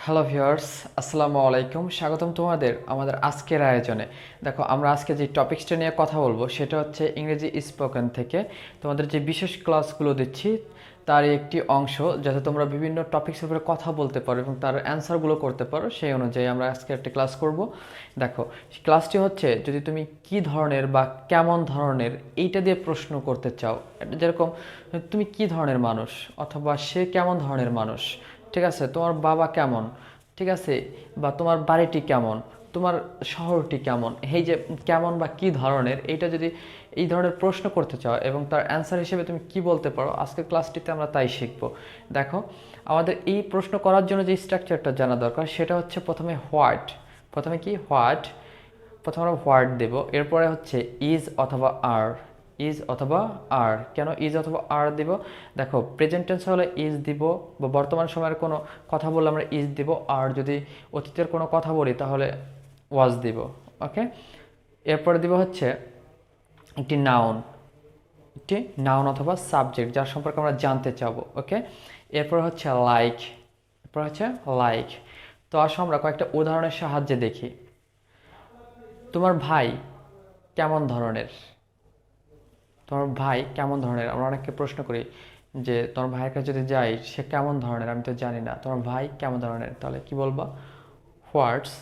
Hello viewers, আসসালামু আলাইকুম। স্বাগতম তোমাদের আমাদের আজকের আয়োজনে। দেখো, আমরা আজকে যে টপিকসটা নিয়ে কথা বলবো সেটা হচ্ছে ইংরেজি স্পোকেন থেকে তোমাদের যে বিশেষ ক্লাসগুলো দিচ্ছি তার একটি অংশ, যাতে তোমরা বিভিন্ন টপিকসের উপরে কথা বলতে পারো এবং তার অ্যান্সারগুলো করতে পারো। সেই অনুযায়ী আমরা আজকে একটা ক্লাস করব। দেখো, ক্লাসটি হচ্ছে যদি তুমি কি ধরনের বা কেমন ধরনের এইটা দিয়ে প্রশ্ন করতে চাও, যেরকম তুমি কি ধরনের মানুষ অথবা সে কেমন ধরনের মানুষ, ঠিক আছে, তোমার বাবা কেমন, ঠিক আছে, বা তোমার বাড়িটি কেমন, তোমার শহরটি কেমন, এই যে কেমন বা কি ধরনের, এইটা যদি এই ধরনের প্রশ্ন করতে চাও এবং তার অ্যান্সার হিসেবে তুমি কি বলতে পারো, আজকের ক্লাসটিতে আমরা তাই শিখব। দেখো, আমাদের এই প্রশ্ন করার জন্য যে স্ট্রাকচারটা জানা দরকার সেটা হচ্ছে প্রথমে হোয়াট, প্রথমে কি হোয়াট, প্রথমে আমরা হোয়াট দেব, এরপরে হচ্ছে ইজ অথবা আর, ইজ অথবা আর। কেন ইজ অথবা আর দিব? দেখো, প্রেজেন্ট টেন্স হলে ইজ দিব, বা বর্তমান সময়ের কোনো কথা বললে আমরা ইজ দিব, আর যদি অতীতের কোনো কথা বলি তাহলে ওয়াজ দিব। ওকে, এরপরে দিব হচ্ছে একটি নাউন, একটি নাউন অথবা সাবজেক্ট যার সম্পর্কে আমরা জানতে চাবো। ওকে, এরপর হচ্ছে লাইক, এরপর হচ্ছে লাইক। তো আসো আমরা কয়েকটা উদাহরণের সাহায্যে দেখি। তোমার ভাই কেমন ধরনের, তোমার ভাই কেমন ধরনের, আমরা অনেককে প্রশ্ন করি যে তোমার ভাইয়ের কাছে যদি যাই সে কেমন ধরনের, আমি তো জানি না, তোমার ভাই কেমন ধরনের, তাহলে কি বলবা? What's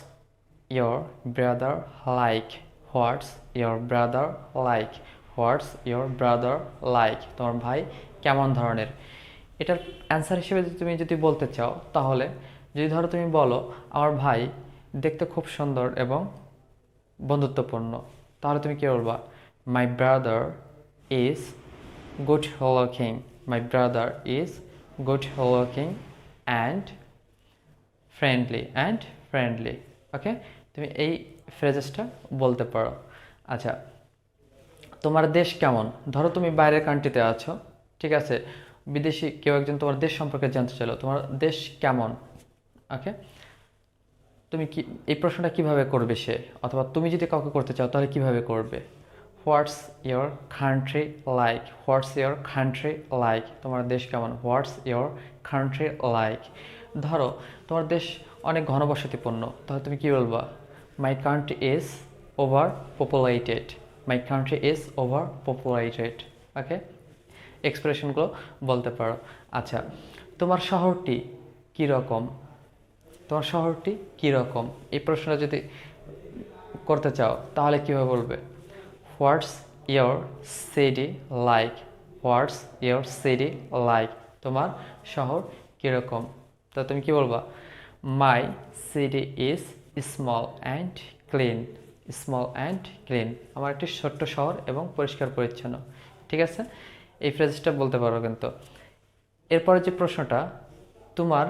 your brother like, what's your brother like, what's your brother like, তোমার ভাই কেমন ধরনের। এটার অ্যান্সার হিসেবে তুমি যদি বলতে চাও, তাহলে যদি ধরো তুমি বলো আমার ভাই দেখতে খুব সুন্দর এবং বন্ধুত্বপূর্ণ, তাহলে তুমি কি বলবা? My brother is good looking, my brother is good looking and friendly. ওকে, তুমি এই ফ্রেজেসটা বলতে পারো। আচ্ছা, তোমার দেশ কেমন, ধরো তুমি বাইরের কান্ট্রিতে আছো, ঠিক আছে, বিদেশি কেউ একজন তোমার দেশ সম্পর্কে জানতে চাইলো, তোমার দেশ কেমন। ওকে, তুমি কি এই প্রশ্নটা কিভাবে করবে সে, অথবা তুমি যদি কাউকে করতে চাও তাহলে কিভাবে করবে? What's your country like, what's your country like, তোমার দেশ কেমন, হোয়াটস ইয়োর কান্ট্রি লাইক। ধরো তোমার দেশ অনেক ঘনবসতিপূর্ণ, তাহলে তুমি কি বলবা? My country is over populated, my country is over populated. Okay, এক্সপ্রেশনগুলো বলতে পারো। আচ্ছা, তোমার শহরটি কীরকম, তোমার শহরটি কীরকম, এই প্রশ্নটা যদি করতে চাও তাহলে কীভাবে বলবে? What's your city like, what's your city like, তোমার শহর কীরকম। তো তুমি কি বলবা? মাই city is small and clean, small and clean, আমার একটি ছোট্ট শহর এবং পরিষ্কার পরিচ্ছন্ন। ঠিক আছে, এই ফ্রেজটা বলতে পারো। কিন্তু এরপরে যে প্রশ্নটা, তোমার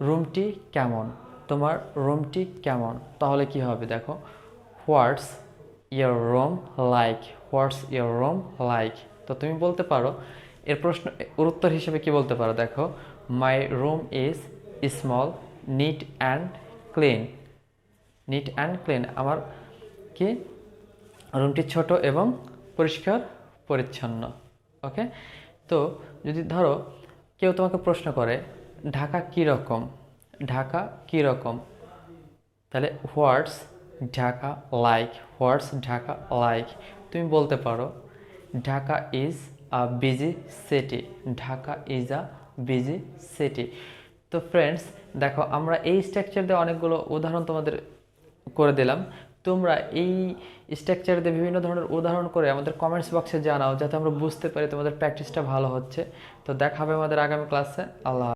রুমটি কেমন, তোমার রুমটি কেমন, তাহলে কি হবে? দেখো, what's your room like, what's your room like. তো তুমি বলতে পারো এর প্রশ্ন, এর উত্তর হিসেবে কি বলতে পারো? দেখো, my room is small neat and clean, neat and clean, আমার কি রুমটি ছোট এবং পরিষ্কার পরিচ্ছন্ন। ওকে, তো যদি ধরো কেউ তোমাকে প্রশ্ন করে ঢাকা কীরকম, ঢাকা কীরকম, তাহলে হোয়াটস ঢাকা লাইক, হোয়াটস ঢাকা লাইক, তুমি বলতে পারো Dhaka is a busy city, Dhaka is a busy city. তো ফ্রেন্ডস, দেখো আমরা এই স্ট্রাকচার দিয়ে অনেকগুলো উদাহরণ তোমাদের করে দিলাম। তোমরা এই স্ট্রাকচার দিয়ে বিভিন্ন ধরনের উদাহরণ করে আমাদের কমেন্টস বক্সে জানাও, যাতে আমরা বুঝতে পারি তোমাদের প্র্যাকটিসটা ভালো হচ্ছে। তো দেখা হবে আমাদের আগামী ক্লাসে। আল্লাহ।